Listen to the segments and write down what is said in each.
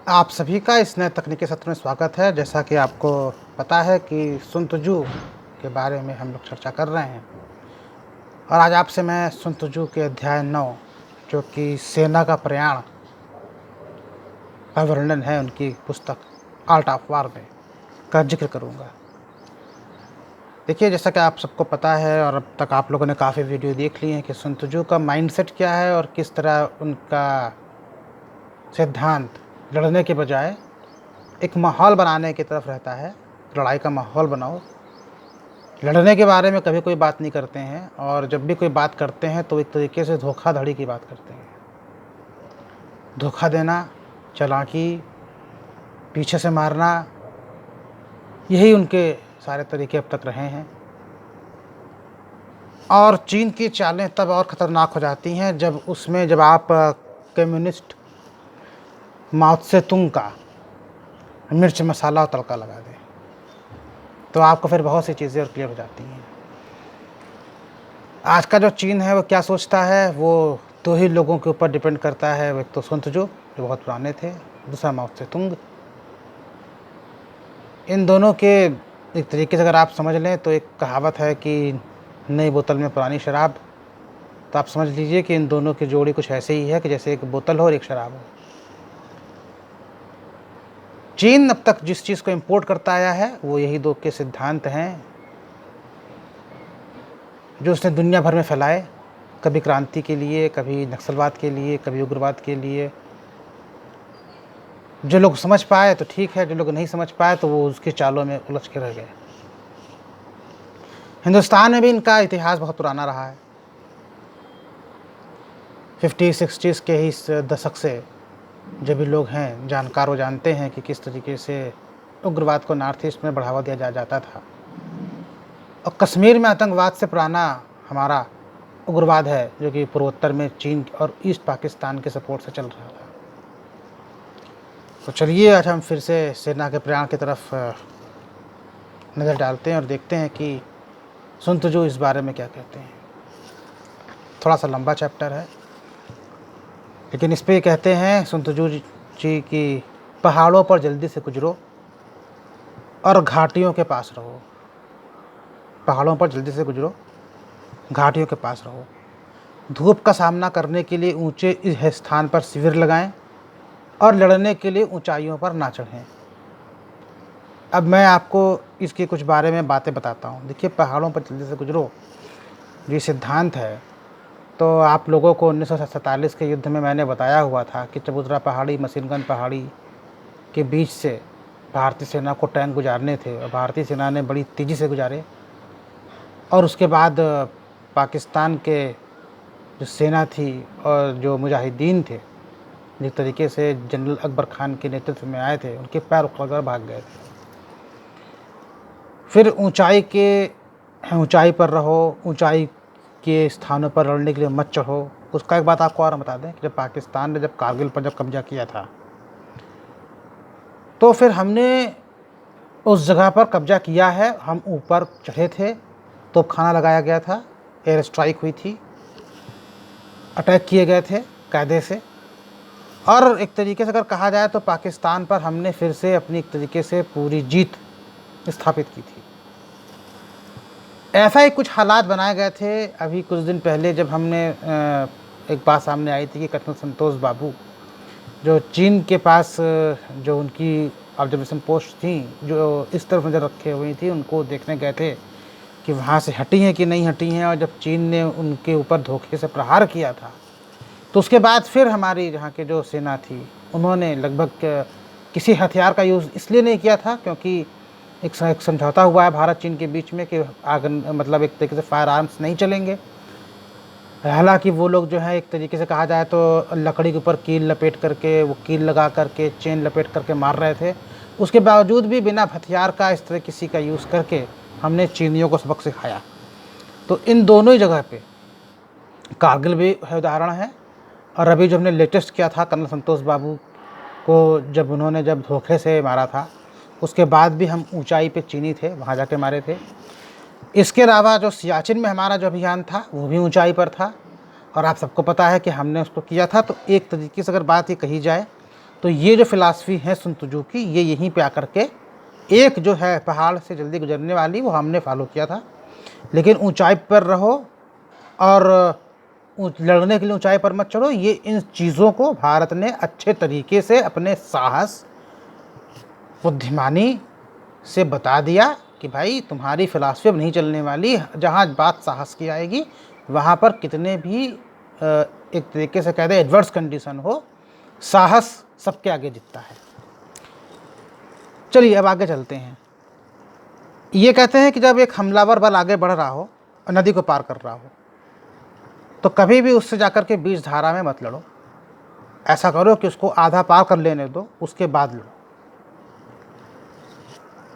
आप सभी का इस नए तकनीकी सत्र में स्वागत है। जैसा कि आपको पता है कि सुन तजू के बारे में हम लोग चर्चा कर रहे हैं और आज आपसे मैं सुन तजू के अध्याय 9 जो कि सेना का प्रयाण का वर्णन है उनकी पुस्तक आर्ट ऑफ वार में का जिक्र करूंगा। देखिए, जैसा कि आप सबको पता है और अब तक आप लोगों ने काफ़ी वीडियो देख ली हैं कि सुन तजू का माइंडसेट क्या है और किस तरह उनका सिद्धांत लड़ने के बजाय एक माहौल बनाने की तरफ रहता है। लड़ाई का माहौल बनाओ, लड़ने के बारे में कभी कोई बात नहीं करते हैं और जब भी कोई बात करते हैं तो एक तरीके से धोखाधड़ी की बात करते हैं। धोखा देना, चालाकी, पीछे से मारना, यही उनके सारे तरीके अब तक रहे हैं। और चीन की चालें तब और ख़तरनाक हो जाती हैं जब आप कम्युनिस्ट माओ त्से तुंग का मिर्च मसाला और तड़का लगा दें तो आपको फिर बहुत सी चीज़ें और क्लियर हो जाती हैं। आज का जो चीन है वो क्या सोचता है, वो दो ही लोगों के ऊपर डिपेंड करता है। एक तो सुन त्सू जो बहुत पुराने थे, दूसरा माओ त्से तुंग। इन दोनों के एक तरीके से अगर आप समझ लें तो एक कहावत है कि नई बोतल में पुरानी शराब। तो आप समझ लीजिए कि इन दोनों की जोड़ी कुछ ऐसे ही है कि जैसे एक बोतल हो और एक शराब हो। चीन अब तक जिस चीज़ को इंपोर्ट करता आया है वो यही दो के सिद्धांत हैं जो उसने दुनिया भर में फैलाए, कभी क्रांति के लिए, कभी नक्सलवाद के लिए, कभी उग्रवाद के लिए। जो लोग समझ पाए तो ठीक है, जो लोग नहीं समझ पाए तो वो उसकी चालों में उलझ के रह गए। हिंदुस्तान में भी इनका इतिहास बहुत पुराना रहा है। 50-60s के ही इस दशक से जो भी लोग हैं जानकार वो जानते हैं कि किस तरीके से उग्रवाद को नॉर्थ ईस्ट में बढ़ावा दिया जाता था। और कश्मीर में आतंकवाद से पुराना हमारा उग्रवाद है जो कि पूर्वोत्तर में चीन और ईस्ट पाकिस्तान के सपोर्ट से चल रहा था। तो चलिए आज हम फिर से सेना के प्रयाण की तरफ नज़र डालते हैं और देखते हैं कि सुन तजू इस बारे में क्या कहते हैं। थोड़ा सा लंबा चैप्टर है लेकिन इस पे कहते हैं सुन तजू जी की पहाड़ों पर जल्दी से गुजरो और घाटियों के पास रहो। पहाड़ों पर जल्दी से गुजरो, घाटियों के पास रहो। धूप का सामना करने के लिए ऊंचे स्थान पर शिविर लगाएं और लड़ने के लिए ऊंचाइयों पर ना चढ़ें। अब मैं आपको इसके कुछ बारे में बातें बताता हूँ। देखिए, पहाड़ों पर जल्दी से गुजरो ये सिद्धांत है तो आप लोगों को 1947 के युद्ध में मैंने बताया हुआ था कि चबूतरा पहाड़ी, मशीन गन पहाड़ी के बीच से भारतीय सेना को टैंक गुजारने थे और भारतीय सेना ने बड़ी तेज़ी से गुजारे। और उसके बाद पाकिस्तान के जो सेना थी और जो मुजाहिदीन थे, जिस तरीके से जनरल अकबर खान के नेतृत्व में आए थे, उनके पैर उखड़कर भाग गए थे। फिर ऊंचाई पर रहो, ऊंचाई के स्थानों पर लड़ने के लिए मत चढ़ो। उसका एक बात आपको और बता दें कि जब पाकिस्तान ने जब कारगिल पर जब कब्जा किया था तो फिर हमने उस जगह पर कब्जा किया है। हम ऊपर चढ़े थे, तोपखाना लगाया गया था, एयर स्ट्राइक हुई थी, अटैक किए गए थे कायदे से। और एक तरीके से अगर कहा जाए तो पाकिस्तान पर हमने फिर से अपनी एक तरीके से पूरी जीत स्थापित की थी। ऐसा ही कुछ हालात बनाए गए थे। अभी कुछ दिन पहले जब हमने एक बात सामने आई थी कि कर्नल संतोष बाबू जो चीन के पास जो उनकी ऑब्जर्वेशन पोस्ट थी जो इस तरफ नज़र रखे हुई थी, उनको देखने गए थे कि वहाँ से हटी हैं कि नहीं हटी हैं। और जब चीन ने उनके ऊपर धोखे से प्रहार किया था तो उसके बाद फिर हमारी यहाँ के जो सेना थी उन्होंने लगभग किसी हथियार का यूज़ इसलिए नहीं किया था क्योंकि एक समझौता हुआ है भारत चीन के बीच में कि मतलब एक तरीके से फायर आर्म्स नहीं चलेंगे। हालांकि वो लोग जो है एक तरीके से कहा जाए तो लकड़ी के ऊपर कील लपेट करके, वो कील लगा करके, चेन लपेट करके मार रहे थे। उसके बावजूद भी बिना हथियार का इस तरह किसी का यूज़ करके हमने चीनियों को सबक सिखाया। तो इन दोनों ही जगह पे कारगिल भी उदाहरण है। और अभी जो हमने लेटेस्ट किया था कर्नल संतोष बाबू को जब उन्होंने धोखे से मारा था, उसके बाद भी हम ऊंचाई पे चीनी थे, वहाँ जाके मारे थे। इसके अलावा जो सियाचिन में हमारा जो अभियान था वो भी ऊंचाई पर था और आप सबको पता है कि हमने उसको किया था। तो एक तरीके से अगर बात ये कही जाए तो ये जो फ़िलासफ़ी है sun Tzu की, ये यहीं पे आकर के एक जो है पहाड़ से जल्दी गुजरने वाली, वो हमने फॉलो किया था। लेकिन ऊंचाई पर रहो और लड़ने के लिए ऊंचाई पर मत चढ़ो, ये इन चीज़ों को भारत ने अच्छे तरीके से अपने साहस, बुद्धिमानी से बता दिया कि भाई तुम्हारी फ़िलासफ़ी अब नहीं चलने वाली। जहाँ बात साहस की आएगी, वहाँ पर कितने भी एक तरीके से कह दें एडवर्स कंडीशन हो, साहस सबके आगे जीतता है। चलिए अब आगे चलते हैं। ये कहते हैं कि जब एक हमलावर बल आगे बढ़ रहा हो और नदी को पार कर रहा हो, तो कभी भी उससे जाकर के बीच धारा में मत लड़ो। ऐसा करो कि उसको आधा पार कर लेने दो, उसके बाद लड़ो।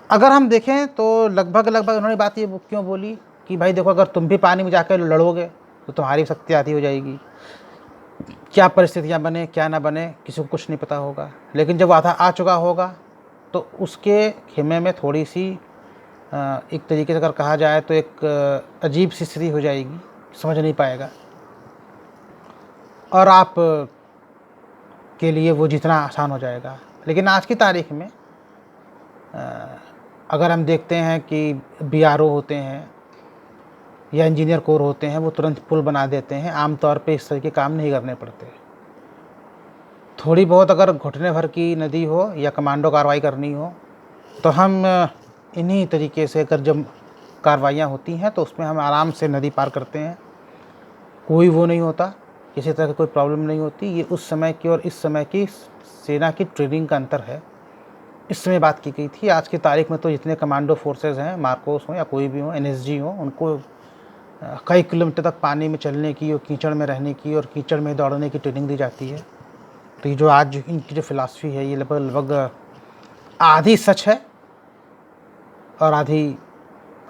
अगर हम देखें तो लगभग उन्होंने बात ये क्यों बोली कि भाई देखो, अगर तुम भी पानी में जाकर लड़ोगे तो तुम्हारी शक्ति आधी हो जाएगी। क्या परिस्थितियां बने क्या ना बने किसी को कुछ नहीं पता होगा, लेकिन जब आधा आ चुका होगा तो उसके खेमे में थोड़ी सी एक तरीके से अगर कहा जाए तो एक अजीब सी स्थिति हो जाएगी, समझ नहीं पाएगा और आप के लिए वो जितना आसान हो जाएगा। लेकिन आज की तारीख में अगर हम देखते हैं कि BRO होते हैं या इंजीनियर कोर होते हैं, वो तुरंत पुल बना देते हैं। आमतौर पे इस तरह के काम नहीं करने पड़ते। थोड़ी बहुत अगर घुटने भर की नदी हो या कमांडो कार्रवाई करनी हो तो हम इन्हीं तरीके से अगर जब कार्रवाइयाँ होती हैं तो उसमें हम आराम से नदी पार करते हैं। कोई वो नहीं होता, किसी तरह की कोई प्रॉब्लम नहीं होती। ये उस समय की और इस समय की सेना की ट्रेनिंग का अंतर है। इस समय बात की गई थी। आज की तारीख में तो जितने कमांडो फोर्सेस हैं, मार्कोस हों या कोई भी हो, NSG हो, उनको कई किलोमीटर तक पानी में चलने की और कीचड़ में रहने की और कीचड़ में दौड़ने की ट्रेनिंग दी जाती है। तो ये जो आज इनकी जो फ़िलासफ़ी है, ये लगभग आधी सच है और आधी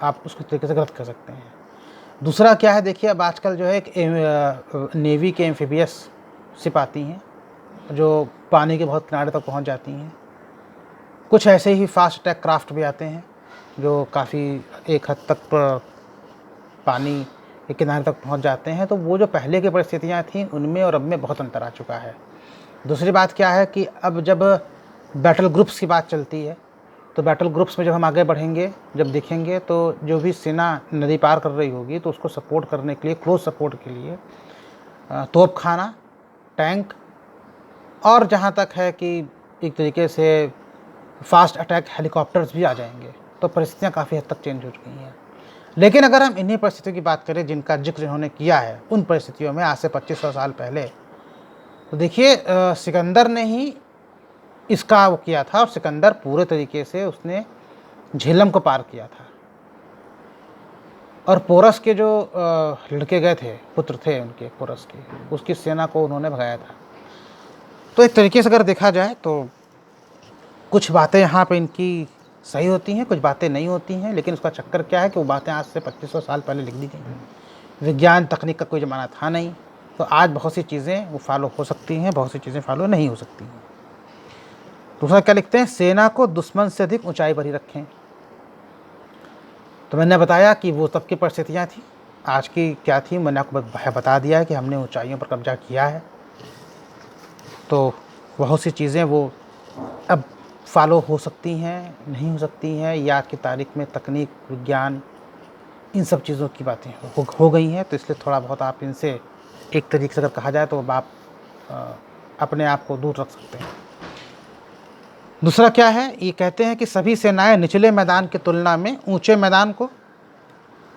आप उसको तरीके से गलत कर सकते हैं। दूसरा क्या है, देखिए अब आजकल जो है एक नेवी के एम्फीबियस शिप आती हैं जो पानी के बहुत किनारे तक पहुंच जाती हैं। कुछ ऐसे ही फास्ट अटैक क्राफ्ट भी आते हैं जो काफ़ी एक हद तक पानी के किनारे तक पहुंच जाते हैं। तो वो जो पहले की परिस्थितियां थीं उनमें और अब में बहुत अंतर आ चुका है। दूसरी बात क्या है कि अब जब बैटल ग्रुप्स की बात चलती है तो बैटल ग्रुप्स में जब हम आगे बढ़ेंगे, जब देखेंगे तो जो भी सेना नदी पार कर रही होगी तो उसको सपोर्ट करने के लिए, क्लोज सपोर्ट के लिए तोपखाना, टैंक और जहाँ तक है कि एक तरीके से फास्ट अटैक हेलीकॉप्टर्स भी आ जाएंगे। तो परिस्थितियाँ काफ़ी हद तक चेंज हो चुकी हैं। लेकिन अगर हम इन्हीं परिस्थितियों की बात करें जिनका जिक्र इन्होंने किया है, उन परिस्थितियों में आज से 2500 साल पहले, तो देखिए सिकंदर ने ही इसका वो किया था और सिकंदर पूरे तरीके से उसने झेलम को पार किया था और पोरस के जो लड़के गए थे, पुत्र थे उनके पोरस के, उसकी सेना को उन्होंने भगाया था। तो एक तरीके से अगर देखा जाए तो कुछ बातें यहाँ पे इनकी सही होती हैं, कुछ बातें नहीं होती हैं। लेकिन उसका चक्कर क्या है कि वो बातें आज से 2500 साल पहले लिख दी गई हैं। विज्ञान तकनीक का कोई ज़माना था नहीं, तो आज बहुत सी चीज़ें वो फॉलो हो सकती हैं, बहुत सी चीज़ें फॉलो नहीं हो सकती हैं। दूसरा क्या लिखते हैं, सेना को दुश्मन से अधिक ऊंचाई पर ही रखें। तो मैंने बताया कि वो तब की परिस्थितियाँ थी, आज की क्या थी मैंने आपको बता दिया है कि हमने ऊंचाइयों पर कब्जा किया है। तो बहुत सी चीज़ें वो अब फॉलो हो सकती हैं, नहीं हो सकती हैं, या आज की तारीख में तकनीक, विज्ञान, इन सब चीज़ों की बातें हो गई हैं। तो इसलिए थोड़ा बहुत आप इनसे एक तरीके से अगर कहा जाए तो आप अपने आप को दूर रख सकते हैं। दूसरा क्या है, ये कहते हैं कि सभी सेनाएं निचले मैदान की तुलना में ऊंचे मैदान को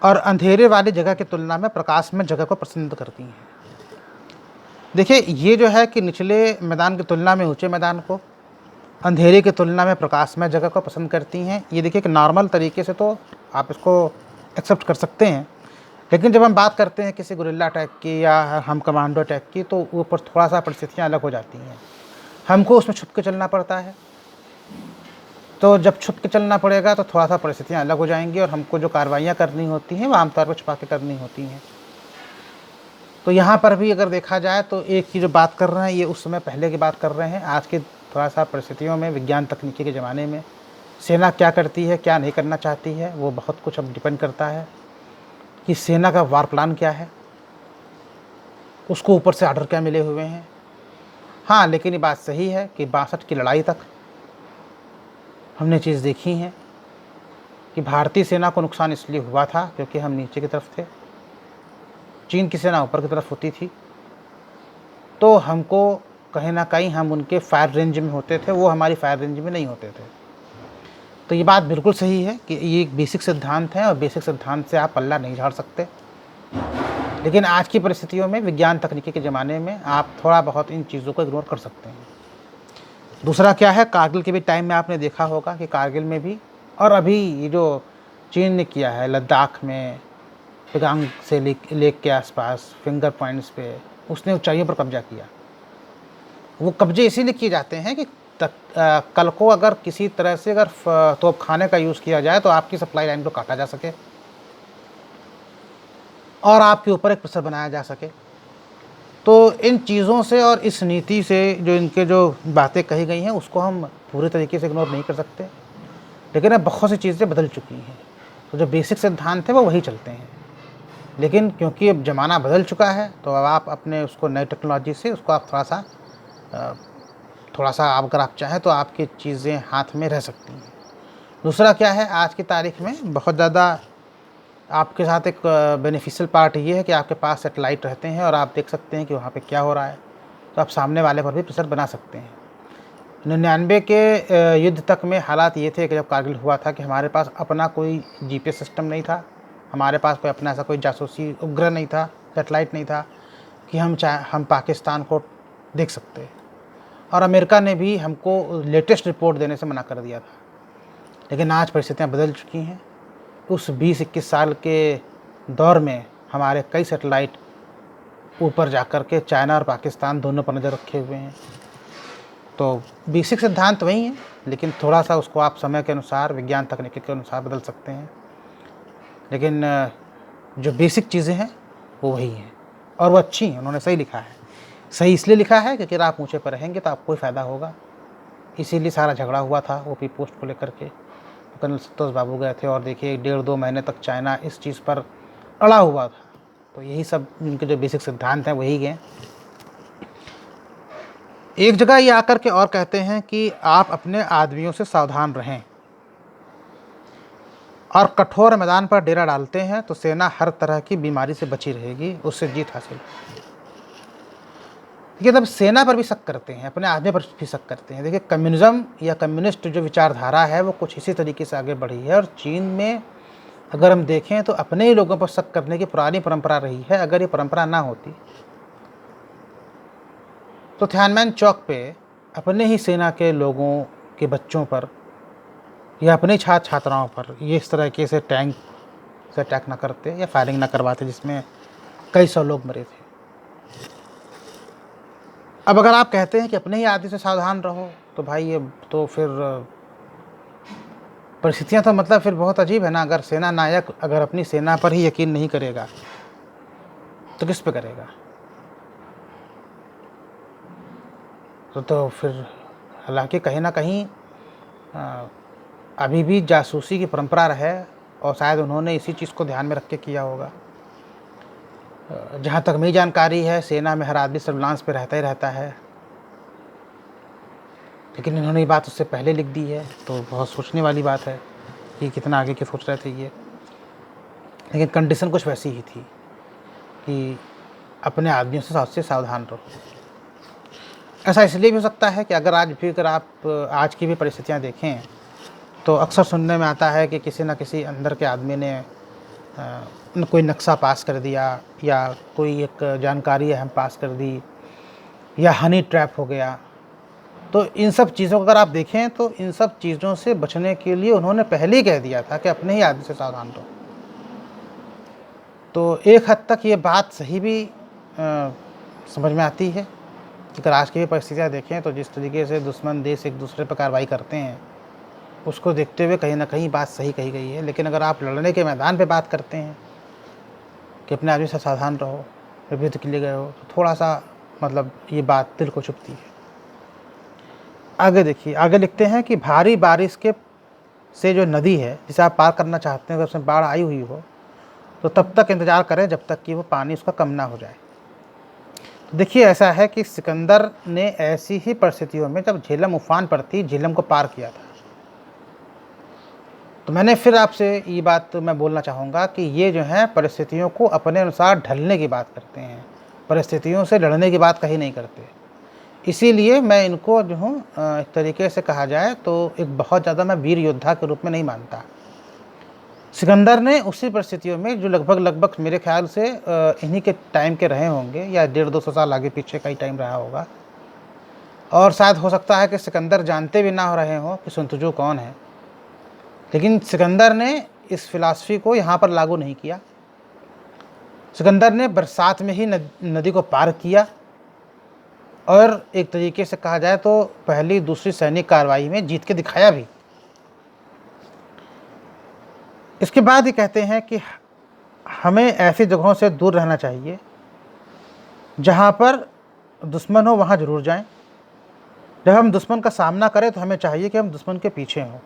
और अंधेरे वाली जगह की तुलना में प्रकाश में जगह को पसंद करती हैं। देखिए ये जो है कि निचले मैदान की तुलना में ऊंचे मैदान को, अंधेरे की तुलना में प्रकाशमय जगह को पसंद करती हैं। ये देखिए कि नॉर्मल तरीके से तो आप इसको एक्सेप्ट कर सकते हैं, लेकिन जब हम बात करते हैं किसी गुरिल्ला अटैक की या हम कमांडो अटैक की, तो ऊपर थोड़ा सा परिस्थितियाँ अलग हो जाती हैं। हमको उसमें छुप के चलना पड़ता है। तो जब छुप के चलना पड़ेगा तो थोड़ा सा परिस्थितियाँ अलग हो जाएंगी और हमको जो कार्रवाइयाँ करनी होती हैं वो आमतौर पर छुपा के करनी होती हैं। तो यहाँ पर भी अगर देखा जाए तो एक की जो बात कर रहे हैं ये उस समय पहले की बात कर रहे हैं। आज के थोड़ा सा परिस्थितियों में, विज्ञान तकनीकी के ज़माने में सेना क्या करती है, क्या नहीं करना चाहती है, वो बहुत कुछ अब डिपेंड करता है कि सेना का वार प्लान क्या है, उसको ऊपर से आर्डर क्या मिले हुए हैं, हाँ, लेकिन ये बात सही है कि 62 की लड़ाई तक हमने चीज़ देखी है कि भारतीय सेना को नुकसान इसलिए हुआ था क्योंकि हम नीचे की तरफ थे, चीन की सेना ऊपर की तरफ होती थी। तो हमको कहीं न कहीं हम उनके फायर रेंज में होते थे, वो हमारी फायर रेंज में नहीं होते थे। तो ये बात बिल्कुल सही है कि ये एक बेसिक सिद्धांत है और बेसिक सिद्धांत से आप पल्ला नहीं झाड़ सकते। लेकिन आज की परिस्थितियों में, विज्ञान तकनीकी के ज़माने में, आप थोड़ा बहुत इन चीज़ों को इग्नोर कर सकते हैं। दूसरा क्या है, कारगिल के भी टाइम में आपने देखा होगा कि कारगिल में भी, और अभी ये जो चीन ने किया है लद्दाख में, पेगांग से लेक के आसपास फिंगर पॉइंट्स पे, उसने ऊंचाइयों पर कब्जा किया। वो कब्जे इसीलिए किए जाते हैं कि कल को अगर किसी तरह से अगर तोपखाने का यूज़ किया जाए तो आपकी सप्लाई लाइन को काटा जा सके और आपके ऊपर एक प्रेशर बनाया जा सके। तो इन चीज़ों से और इस नीति से जो इनके जो बातें कही गई हैं उसको हम पूरे तरीके से इग्नोर नहीं कर सकते। लेकिन अब बहुत सी चीज़ें बदल चुकी हैं, तो जो बेसिक सिद्धांत है वो वही चलते हैं। लेकिन क्योंकि अब ज़माना बदल चुका है तो अब आप अपने उसको नई टेक्नोलॉजी से उसको आप थोड़ा सा अगर आप चाहें तो आपकी चीज़ें हाथ में रह सकती हैं। दूसरा क्या है, आज की तारीख में बहुत ज़्यादा आपके साथ एक बेनिफिशियल पार्ट ये है कि आपके पास सैटेलाइट रहते हैं और आप देख सकते हैं कि वहाँ पे क्या हो रहा है, तो आप सामने वाले पर भी प्रेशर बना सकते हैं। 99 के युद्ध तक में हालात ये थे कि जब कारगिल हुआ था कि हमारे पास अपना कोई जीपीएस सिस्टम नहीं था, हमारे पास कोई अपना ऐसा कोई जासूसी उपग्रह नहीं था, सैटेलाइट नहीं था कि हम पाकिस्तान को देख सकते, और अमेरिका ने भी हमको लेटेस्ट रिपोर्ट देने से मना कर दिया था। लेकिन आज परिस्थितियाँ बदल चुकी हैं। उस 20-21 साल के दौर में हमारे कई सैटेलाइट ऊपर जाकर के चाइना और पाकिस्तान दोनों पर नज़र रखे हुए हैं। तो बेसिक सिद्धांत वही है, लेकिन थोड़ा सा उसको आप समय के अनुसार, विज्ञान तकनीकी के अनुसार बदल सकते हैं। लेकिन जो बेसिक चीज़ें हैं वो वही हैं और वो अच्छी हैं। उन्होंने सही लिखा है। सही इसलिए लिखा है क्योंकि अगर आप ऊँचे पर रहेंगे तो आपको ही फ़ायदा होगा। इसीलिए सारा झगड़ा हुआ था ओपी पोस्ट को लेकर के। कर्नल संतोष बाबू गए थे और देखिए 1.5-2 महीने तक चाइना इस चीज़ पर अड़ा हुआ था। तो यही सब इनके जो बेसिक सिद्धांत हैं वही हैं। एक जगह ये आकर के और कहते हैं कि आप अपने आदमियों से सावधान रहें और कठोर मैदान पर डेरा डालते हैं तो सेना हर तरह की बीमारी से बची रहेगी, उससे जीत हासिल। देखिए, तब सेना पर भी शक करते हैं, अपने आदमी पर भी शक करते हैं। देखिए, कम्युनिज़्म या कम्युनिस्ट जो विचारधारा है वो कुछ इसी तरीके से आगे बढ़ी है और चीन में अगर हम देखें तो अपने ही लोगों पर शक करने की पुरानी परंपरा रही है। अगर ये परंपरा ना होती तो थियानमेन चौक पे अपने ही सेना के लोगों के बच्चों पर या अपने छात्र छात्राओं पर ये इस तरीके से टैंक से अटैक ना करते या फायरिंग ना करवाते जिसमें कई सौ लोग मरे थे। अब अगर आप कहते हैं कि अपने ही आदमी से सावधान रहो तो भाई ये तो फिर परिस्थितियाँ तो मतलब फिर बहुत अजीब है ना। अगर सेना नायक अगर अपनी सेना पर ही यकीन नहीं करेगा तो किस पे करेगा? तो फिर हालांकि कहीं ना कहीं अभी भी जासूसी की परंपरा है और शायद उन्होंने इसी चीज़ को ध्यान में रख के किया होगा। जहाँ तक मेरी जानकारी है सेना में हर आदमी सर्विलांस पे रहता ही रहता है, लेकिन इन्होंने ये बात उससे पहले लिख दी है तो बहुत सोचने वाली बात है कि कितना आगे की सोच रहे थे ये। लेकिन कंडीशन कुछ वैसी ही थी कि अपने आदमियों से सावधान रहो। ऐसा इसलिए भी हो सकता है कि अगर आप आज की भी परिस्थितियाँ देखें तो अक्सर सुनने में आता है कि किसी न किसी अंदर के आदमी ने कोई नक्शा पास कर दिया या कोई एक जानकारी अहम पास कर दी या हनी ट्रैप हो गया। तो इन सब चीज़ों को अगर आप देखें तो इन सब चीज़ों से बचने के लिए उन्होंने पहले ही कह दिया था कि अपने ही आदमी से सावधान रहो। तो एक हद तक ये बात सही भी समझ में आती है। अगर आज की भी परिस्थितियाँ देखें तो जिस तरीके से दुश्मन देश एक दूसरे पर कार्रवाई करते हैं उसको देखते हुए कहीं ना कहीं बात सही कही गई है। लेकिन अगर आप लड़ने के मैदान पे बात करते हैं कि अपने आदमी से सावधान रहो, युद्ध के लिए गए हो, तो थोड़ा सा मतलब ये बात दिल को चुभती है। आगे देखिए, आगे लिखते हैं कि भारी बारिश के से जो नदी है जिसे आप पार करना चाहते हैं अगर उसमें बाढ़ आई हुई हो तो तब तक इंतज़ार करें जब तक कि वो पानी उसका कम ना हो जाए। देखिए, ऐसा है कि सिकंदर ने ऐसी ही परिस्थितियों में जब झेलम उफान पर थी, झेलम को पार किया था। तो मैंने फिर आपसे ये बात मैं बोलना चाहूँगा कि ये जो है परिस्थितियों को अपने अनुसार ढलने की बात करते हैं, परिस्थितियों से लड़ने की बात कहीं नहीं करते। इसीलिए मैं इनको जो हूँ एक तरीके से कहा जाए तो एक बहुत ज़्यादा मैं वीर योद्धा के रूप में नहीं मानता। सिकंदर ने उसी परिस्थितियों में जो लगभग मेरे ख्याल से इन्हीं के टाइम के रहे होंगे या 150-200 साल आगे पीछे का ही टाइम रहा होगा, और शायद हो सकता है कि सिकंदर जानते भी ना हो रहे हों कि सुंतजू कौन है। लेकिन सिकंदर ने इस फिलॉसफी को यहाँ पर लागू नहीं किया। सिकंदर ने बरसात में ही नदी को पार किया, और एक तरीके से कहा जाए तो पहली दूसरी सैनिक कार्रवाई में जीत के दिखाया भी। इसके बाद ये कहते हैं कि हमें ऐसी जगहों से दूर रहना चाहिए जहाँ पर दुश्मन हो, वहाँ ज़रूर जाएं। जब हम दुश्मन का सामना करें तो हमें चाहिए कि हम दुश्मन के पीछे हों।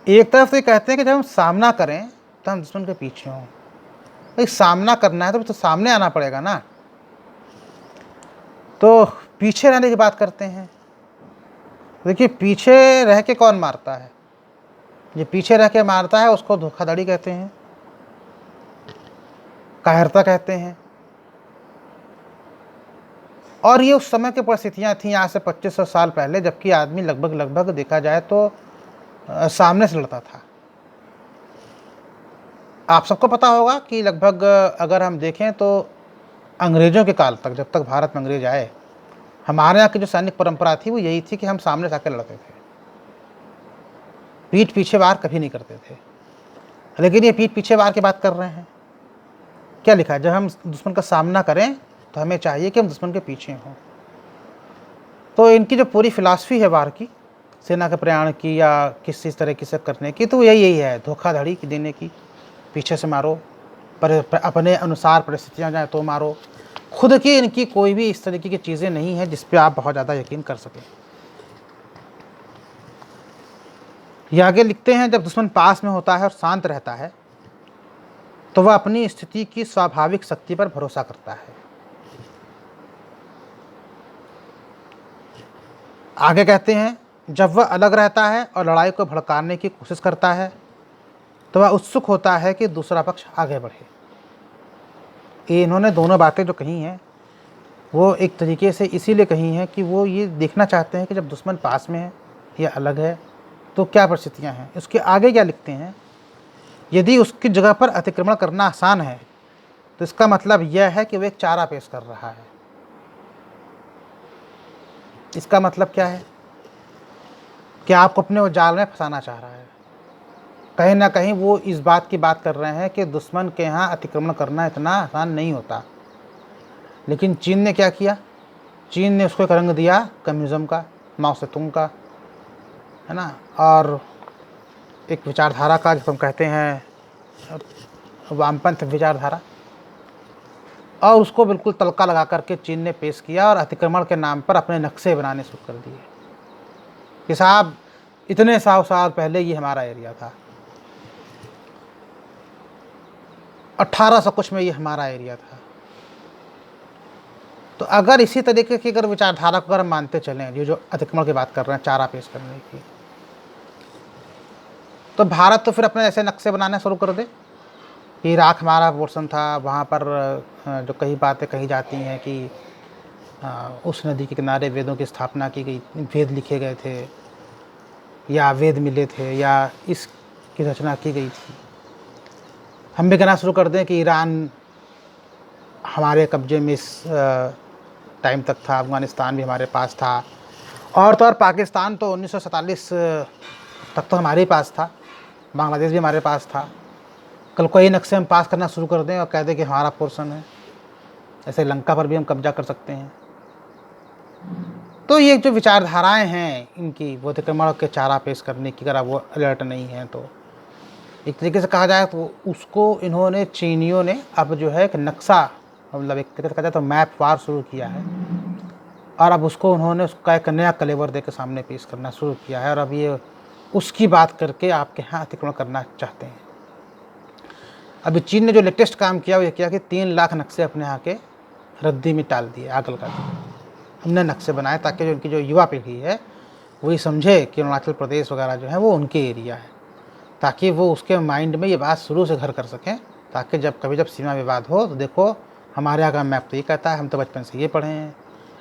एक तरफ से कहते हैं कि जब हम सामना करें तो हम दुश्मन के पीछे हों। भाई सामना करना है तो सामने आना पड़ेगा ना। तो पीछे रहने की बात करते हैं। देखिए, पीछे रह के कौन मारता है? ये पीछे रह के मारता है उसको धोखाधड़ी कहते हैं, कायरता कहते हैं। और ये उस समय की परिस्थितियाँ थीं, आज से 2500 साल पहले, जबकि आदमी लगभग देखा जाए तो सामने से लड़ता था। आप सबको पता होगा कि लगभग अगर हम देखें तो अंग्रेज़ों के काल तक, जब तक भारत में अंग्रेज आए, हमारे यहाँ की जो सैनिक परंपरा थी वो यही थी कि हम सामने से आकर लड़ते थे, पीठ पीछे वार कभी नहीं करते थे। लेकिन ये पीठ पीछे वार की बात कर रहे हैं। क्या लिखा है? जब हम दुश्मन का सामना करें तो हमें चाहिए कि हम दुश्मन के पीछे हों। तो इनकी जो पूरी फिलॉसफी है वार की, सेना के प्रयाण की या किसी तरीके से करने की, तो यही है, धोखाधड़ी की देने की, पीछे से मारो, पर अपने अनुसार परिस्थितियाँ जाए तो मारो। खुद की इनकी कोई भी इस तरीके की चीज़ें नहीं है जिस पे आप बहुत ज़्यादा यकीन कर सकें। ये आगे लिखते हैं, जब दुश्मन पास में होता है और शांत रहता है तो वह अपनी स्थिति की स्वाभाविक शक्ति पर भरोसा करता है। आगे कहते हैं, जब वह अलग रहता है और लड़ाई को भड़काने की कोशिश करता है तो वह उत्सुक होता है कि दूसरा पक्ष आगे बढ़े। ये इन्होंने दोनों बातें जो कही हैं वो एक तरीके से इसीलिए कही हैं कि वो ये देखना चाहते हैं कि जब दुश्मन पास में है या अलग है तो क्या परिस्थितियाँ हैं। उसके आगे क्या लिखते हैं, यदि उसकी जगह पर अतिक्रमण करना आसान है तो इसका मतलब यह है कि वो एक चारा पेश कर रहा है। इसका मतलब क्या है कि आपको अपने वो जाल में फंसाना चाह रहा है। कहीं ना कहीं वो इस बात की बात कर रहे हैं कि दुश्मन के यहाँ अतिक्रमण करना इतना आसान नहीं होता। लेकिन चीन ने क्या किया? चीन ने उसको एक रंग दिया कम्युनिज्म का, माओ सेतुंग का, है ना, और एक विचारधारा का, जिसको हम कहते हैं वामपंथ विचारधारा, और उसको बिल्कुल तड़का लगा करके चीन ने पेश किया और अतिक्रमण के नाम पर अपने नक्शे बनाने शुरू कर दिए कि साहब इतने 100 साल पहले ये हमारा एरिया था, 1800 कुछ में ये हमारा एरिया था। तो अगर इसी तरीके की अगर विचारधारा को अगर हम मानते चलें, ये जो अतिक्रमण की बात कर रहे हैं, चारा पेश करने की, तो भारत तो फिर अपने ऐसे नक्शे बनाने शुरू कर दे कि इराक हमारा पोर्शन था, वहाँ पर जो कई बातें कही जाती हैं कि उस नदी के किनारे वेदों की स्थापना की गई, वेद लिखे गए थे या वेद मिले थे या इसकी रचना की गई थी। हम भी कहना शुरू कर दें कि ईरान हमारे कब्जे में इस टाइम तक था, अफ़गानिस्तान भी हमारे पास था, और तो और पाकिस्तान तो 1947 तक तो हमारे पास था, बांग्लादेश भी हमारे पास था। कल कोई नक्शे हम पास करना शुरू कर दें और कह दें कि हमारा पोर्शन है, ऐसे लंका पर भी हम कब्जा कर सकते हैं। तो ये जो विचारधाराएं हैं इनकी, वो अतिक्रमण के चारा पेश करने की, अगर वो अलर्ट नहीं है तो एक तरीके से कहा जाए तो उसको इन्होंने, चीनियों ने अब जो है एक नक्शा, मतलब एक तरीके से कहा जाए तो मैप वार शुरू किया है, और अब उसको उन्होंने उसका एक नया कलेवर दे के सामने पेश करना शुरू किया है, और अब ये उसकी बात करके आपके यहाँ अतिक्रमण करना चाहते हैं। अभी चीन ने जो लेटेस्ट काम किया वो ये किया कि 3 लाख नक्शे अपने यहाँ के रद्दी में डाल दिए, आग लगा दिए। हमने नक्शे बनाए ताकि जो उनकी जो युवा पीढ़ी है वही समझे कि अरुणाचल प्रदेश वगैरह जो है वो उनके एरिया है, ताकि वो उसके माइंड में ये बात शुरू से घर कर सकें, ताकि जब सीमा विवाद हो तो देखो हमारे यहाँ का मैप तो ये कहता है, हम तो बचपन से ये पढ़े हैं।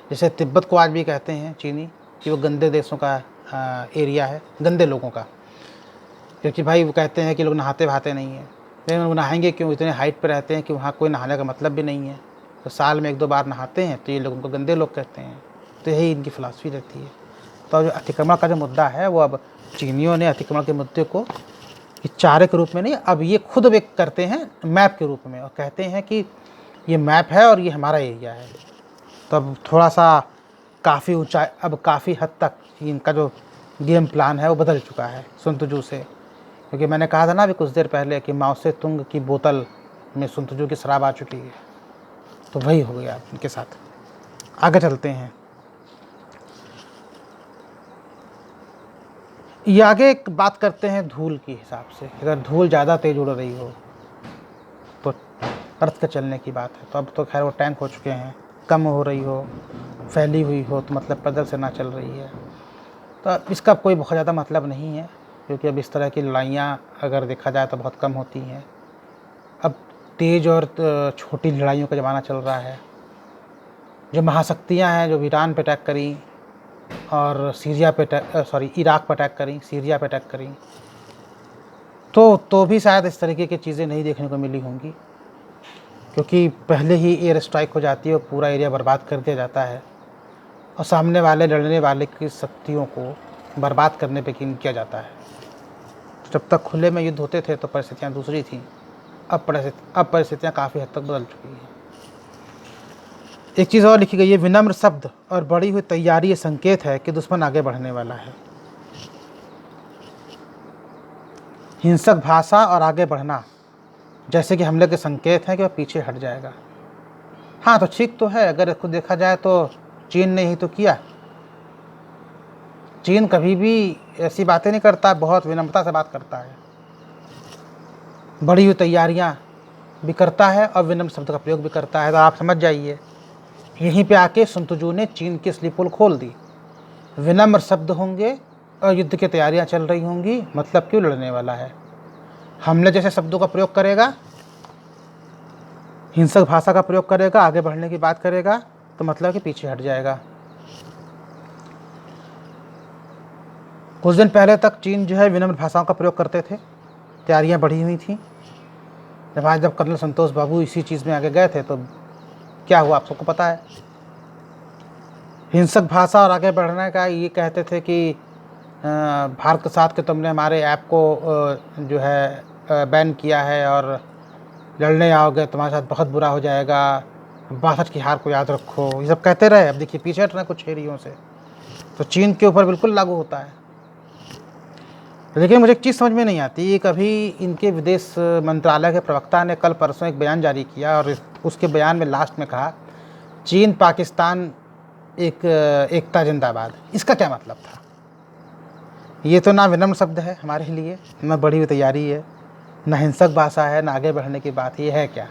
जैसे तिब्बत को आज भी कहते हैं चीनी कि वो गंदे देशों का एरिया है, गंदे लोगों का, क्योंकि भाई वो कहते हैं कि लोग नहाते वहाते नहीं हैं। लेकिन वो नहाएंगे क्यों, इतने हाइट पे रहते हैं कि वहाँ कोई नहाने का मतलब भी नहीं है, तो साल में 1-2 बार नहाते हैं, तो ये लोग उनको गंदे लोग कहते हैं। तो यही इनकी फ़िलासफ़ी रहती है। तो जो अतिक्रमण का जो मुद्दा है वो अब चीनियों ने अतिक्रमण के मुद्दे को कि चारे के रूप में नहीं, अब ये खुद व्यक्त करते हैं मैप के रूप में और कहते हैं कि ये मैप है और ये हमारा एरिया है। तो अब थोड़ा सा काफ़ी ऊंचाई, अब काफ़ी हद तक इनका जो गेम प्लान है वो बदल चुका है सुन तुजू से, क्योंकि मैंने कहा था ना अभी कुछ देर पहले कि माओ से तुंग की बोतल में सुन तुजू की शराब आ चुकी है, तो वही हो गया इनके साथ। आगे चलते हैं। ये आगे एक बात करते हैं धूल की हिसाब से। अगर धूल ज़्यादा तेज़ उड़ रही हो तो अर्थ के चलने की बात है। तो अब तो खैर वो टैंक हो चुके हैं, कम हो रही हो, फैली हुई हो तो मतलब पैदल से ना चल रही है, तो अब इसका कोई बहुत ज़्यादा मतलब नहीं है, क्योंकि अब इस तरह की लड़ाइयाँ अगर देखा जाए तो बहुत कम होती हैं। अब तेज़ और छोटी लड़ाइयों का ज़माना चल रहा है। जो महाशक्तियाँ हैं, जो ईरान पे अटैक करी और सीरिया पे इराक पर अटैक करी, सीरिया पे अटैक करी, तो भी शायद इस तरीके की चीज़ें नहीं देखने को मिली होंगी, क्योंकि पहले ही एयर स्ट्राइक हो जाती है और पूरा एरिया बर्बाद कर दिया जाता है और सामने वाले लड़ने वाले की शक्तियों को बर्बाद करने पे यकीन किया जाता है। जब तक खुले में युद्ध होते थे तो परिस्थितियाँ दूसरी थीं, अब परिस्थितियाँ काफ़ी हद तक बदल चुकी हैं। एक चीज़ और लिखी गई है, विनम्र शब्द और बढ़ी हुई तैयारी ये संकेत है कि दुश्मन आगे बढ़ने वाला है। हिंसक भाषा और आगे बढ़ना जैसे कि हमले के संकेत हैं कि वह पीछे हट जाएगा। हाँ, तो ठीक तो है, अगर इसको देखा जाए तो चीन ने ही तो किया। चीन कभी भी ऐसी बातें नहीं करता, बहुत विनम्रता से बात करता है, बढ़ी हुई तैयारियां भी करता है और विनम्र शब्द का प्रयोग भी करता है। तो आप समझ जाइए, यहीं पे आके सुन तुजू ने चीन की स्लीप पोल खोल दी। विनम्र शब्द होंगे और युद्ध की तैयारियां चल रही होंगी, मतलब क्यों लड़ने वाला है। हमले जैसे शब्दों का प्रयोग करेगा, हिंसक भाषा का प्रयोग करेगा, आगे बढ़ने की बात करेगा, तो मतलब कि पीछे हट जाएगा। कुछ दिन पहले तक चीन जो है विनम्र भाषाओं का प्रयोग करते थे, तैयारियां बढ़ी हुई थी। जब कर्नल संतोष बाबू इसी चीज़ में आगे गए थे तो क्या हुआ आप सबको पता है। हिंसक भाषा और आगे बढ़ने का ये कहते थे कि भारत के साथ कि तुमने हमारे ऐप को जो है बैन किया है और लड़ने आओगे तुम्हारे साथ बहुत बुरा हो जाएगा, 62 की हार को याद रखो, ये सब कहते रहे। अब देखिए पीछे हट रहे कुछ एरियों से, तो चीन के ऊपर बिल्कुल लागू होता है। लेकिन मुझे एक चीज़ समझ में नहीं आती, ये कभी इनके विदेश मंत्रालय के प्रवक्ता ने कल परसों एक बयान जारी किया और उसके बयान में लास्ट में कहा चीन पाकिस्तान एकता जिंदाबाद। इसका क्या मतलब था। ये तो ना विनम्र शब्द है हमारे लिए, ना बढ़ी हुई तैयारी है, ना हिंसक भाषा है, ना आगे बढ़ने की बात। ये है क्या।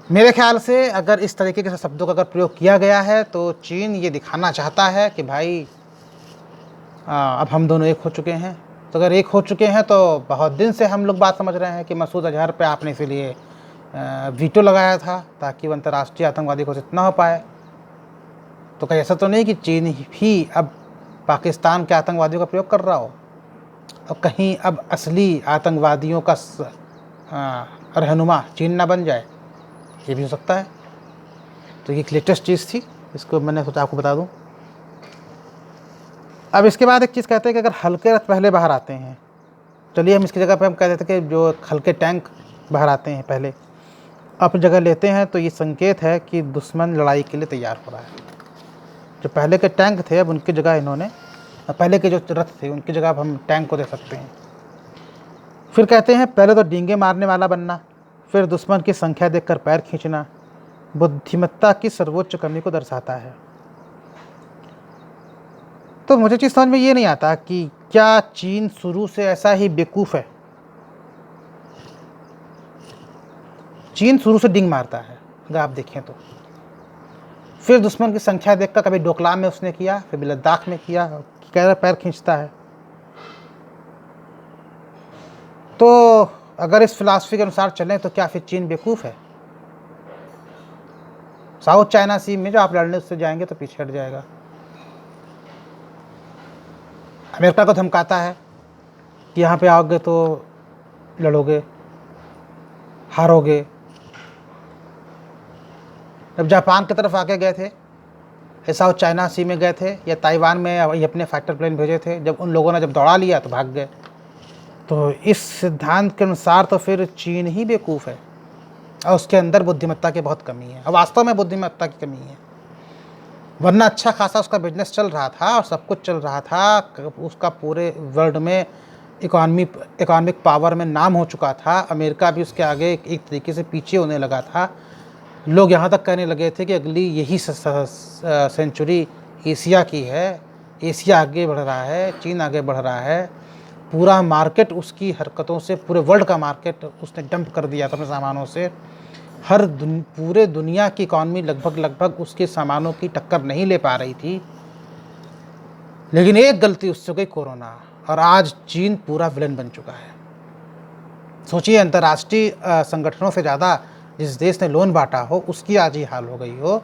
मेरे ख्याल से अगर इस तरीके के शब्दों का अगर प्रयोग किया गया है तो चीन ये दिखाना चाहता है कि भाई अब हम दोनों एक हो चुके हैं। तो अगर एक हो चुके हैं तो बहुत दिन से हम लोग बात समझ रहे हैं कि मसूद अजहर पे आपने इसीलिए वीटो लगाया था ताकि वो अंतर्राष्ट्रीय आतंकवादी घोषित ना हो पाए। तो कहीं ऐसा तो नहीं कि चीन भी अब पाकिस्तान के आतंकवादियों का प्रयोग कर रहा हो और कहीं अब असली आतंकवादियों का रहनुमा चीन ना बन जाए, ये भी हो सकता है। तो ये एक लेटेस्ट चीज़ थी, इसको मैंने सोचा आपको बता दूं। अब इसके बाद एक चीज़ कहते हैं कि अगर हल्के रथ पहले बाहर आते हैं, चलिए हम इसकी जगह पे हम कह देते हैं कि जो हल्के टैंक बाहर आते हैं पहले अपनी जगह लेते हैं, तो ये संकेत है कि दुश्मन लड़ाई के लिए तैयार हो रहा है। जो पहले के टैंक थे अब उनकी जगह इन्होंने, पहले के जो रथ थे उनकी जगह अब हम टैंक को दे सकते हैं। फिर कहते हैं पहले तो डींगे मारने वाला बनना, फिर दुश्मन की संख्या देखकर पैर खींचना बुद्धिमत्ता की सर्वोच्च कमी को दर्शाता है। तो मुझे चीज़ समझ में ये नहीं आता कि क्या चीन शुरू से ऐसा ही बेवकूफ़ है चीन शुरू से डिंग मारता है अगर आप देखें तो। फिर दुश्मन की संख्या देखकर कभी डोकलाम में उसने किया, फिर लद्दाख में किया, कैसा पैर खींचता है। तो अगर इस फिलॉसफी के अनुसार चलें तो क्या फिर चीन बेवकूफ़ है? साउथ चाइना सी में जो आप लड़ने उससे जाएंगे तो पीछे हट जाएगा। अमेरिका को धमकाता है कि यहाँ पे आओगे तो लड़ोगे, हारोगे। जब जापान की तरफ आके गए थे, या साउथ चाइना सी में गए थे, या ताइवान में ये अपने फाइटर प्लेन भेजे थे, जब उन लोगों ने जब दौड़ा लिया तो भाग गए। तो इस सिद्धांत के अनुसार तो फिर चीन ही बेवकूफ़ है और उसके अंदर बुद्धिमत्ता की बहुत कमी है, और वास्तव में बुद्धिमत्ता की कमी है। वरना अच्छा खासा उसका बिजनेस चल रहा था और सब कुछ चल रहा था, उसका पूरे वर्ल्ड में इकोनॉमिक पावर में नाम हो चुका था। अमेरिका भी उसके आगे एक तरीके से पीछे होने लगा था। लोग यहाँ तक कहने लगे थे कि अगली यही सेंचुरी एशिया की है, एशिया आगे बढ़ रहा है, चीन आगे बढ़ रहा है। पूरा मार्केट उसकी हरकतों से, पूरे वर्ल्ड का मार्केट उसने डंप कर दिया था अपने सामानों से। पूरे दुनिया की इकॉनमी लगभग उसके सामानों की टक्कर नहीं ले पा रही थी। लेकिन एक गलती उससे हो गई, कोरोना, और आज चीन पूरा विलन बन चुका है। सोचिए, अंतर्राष्ट्रीय संगठनों से ज़्यादा जिस देश ने लोन बांटा हो उसकी आज ये हाल हो गई हो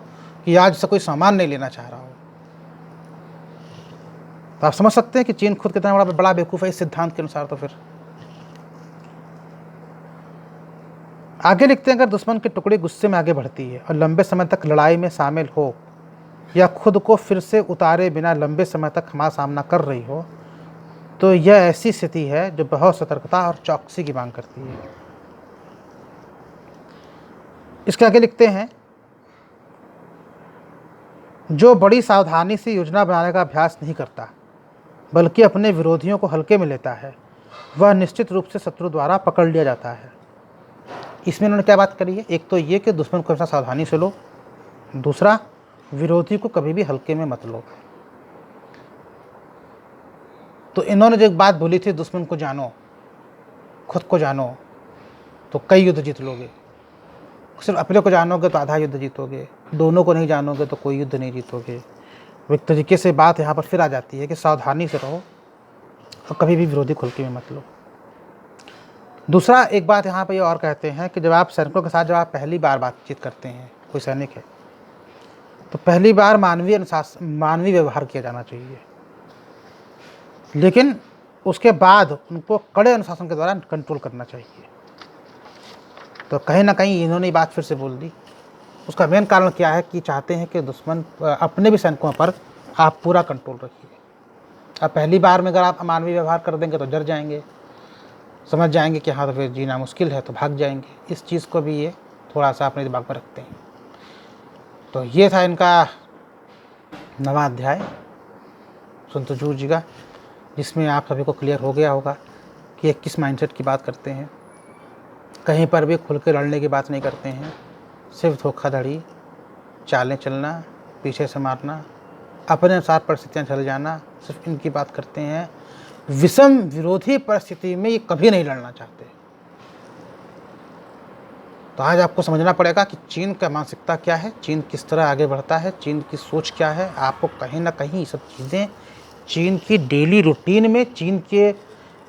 कि आज से कोई सामान नहीं लेना चाह रहा हो। तो आप समझ सकते हैं कि चीन खुद कितना बड़ा बेवकूफ़ है इस सिद्धांत के अनुसार। तो फिर आगे लिखते हैं, अगर दुश्मन की टुकड़ी गुस्से में आगे बढ़ती है और लंबे समय तक लड़ाई में शामिल हो या खुद को फिर से उतारे बिना लंबे समय तक हमारा सामना कर रही हो, तो यह ऐसी स्थिति है जो बहुत सतर्कता और चौकसी की मांग करती है। इसके आगे लिखते हैं, जो बड़ी सावधानी से योजना बनाने का अभ्यास नहीं करता बल्कि अपने विरोधियों को हल्के में लेता है, वह निश्चित रूप से शत्रु द्वारा पकड़ लिया जाता है। इसमें उन्होंने क्या बात करी है? एक तो ये कि दुश्मन को हमेशा सावधानी से लो, दूसरा विरोधी को कभी भी हल्के में मत लो। तो इन्होंने जो एक बात बोली थी, दुश्मन को जानो, खुद को जानो तो कई युद्ध जीत लोगे। सिर्फ अपने को जानोगे तो आधा युद्ध जीतोगे, दोनों को नहीं जानोगे तो कोई युद्ध नहीं जीतोगे। एक तरीके से बात यहाँ पर फिर आ जाती है कि सावधानी से रहो और कभी भी विरोधी को हल्के में मत लो। दूसरा एक बात यहाँ पर ये और कहते हैं कि जब आप सैनिकों के साथ जब आप पहली बार बातचीत करते हैं, कोई सैनिक है, तो पहली बार मानवीय व्यवहार किया जाना चाहिए, लेकिन उसके बाद उनको कड़े अनुशासन के द्वारा कंट्रोल करना चाहिए। तो कहीं ना कहीं इन्होंने बात फिर से बोल दी। उसका मेन कारण क्या है कि चाहते हैं कि दुश्मन अपने भी सैनिकों पर आप पूरा कंट्रोल रखिए। अब पहली बार में अगर आप अमानवीय व्यवहार कर देंगे तो डर जाएंगे, समझ जाएंगे कि हाँ तो फिर जीना मुश्किल है, तो भाग जाएंगे। इस चीज़ को भी ये थोड़ा सा अपने दिमाग में रखते हैं। तो ये था इनका 9वां अध्याय sun tzu जी का, जिसमें आप सभी को क्लियर हो गया होगा कि ये किस माइंडसेट की बात करते हैं। कहीं पर भी खुल के लड़ने की बात नहीं करते हैं, सिर्फ धोखाधड़ी, चालें चलना, पीछे से मारना, अपने अनुसार परिस्थितियाँ चल जाना, सिर्फ इनकी बात करते हैं। विषम विरोधी परिस्थिति में ये कभी नहीं लड़ना चाहते। तो आज आपको समझना पड़ेगा कि चीन का मानसिकता क्या है, चीन किस तरह आगे बढ़ता है, चीन की सोच क्या है। आपको कहीं ना कहीं ये सब चीज़ें चीन की डेली रूटीन में, चीन के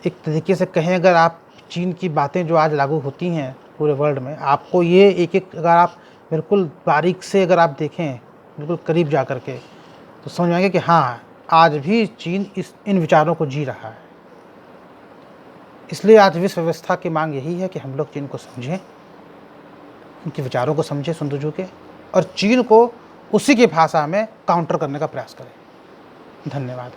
एक तरीके से कहें अगर आप चीन की बातें जो आज लागू होती हैं पूरे वर्ल्ड में, आपको ये एक अगर आप बिल्कुल बारीक से अगर आप देखें, बिल्कुल करीब जा कर के, तो समझ आएंगे कि हाँ आज भी चीन इन विचारों को जी रहा है। इसलिए आज विश्व व्यवस्था की मांग यही है कि हम लोग चीन को समझें, उनके विचारों को समझें sun tzu के, और चीन को उसी की भाषा में काउंटर करने का प्रयास करें। धन्यवाद।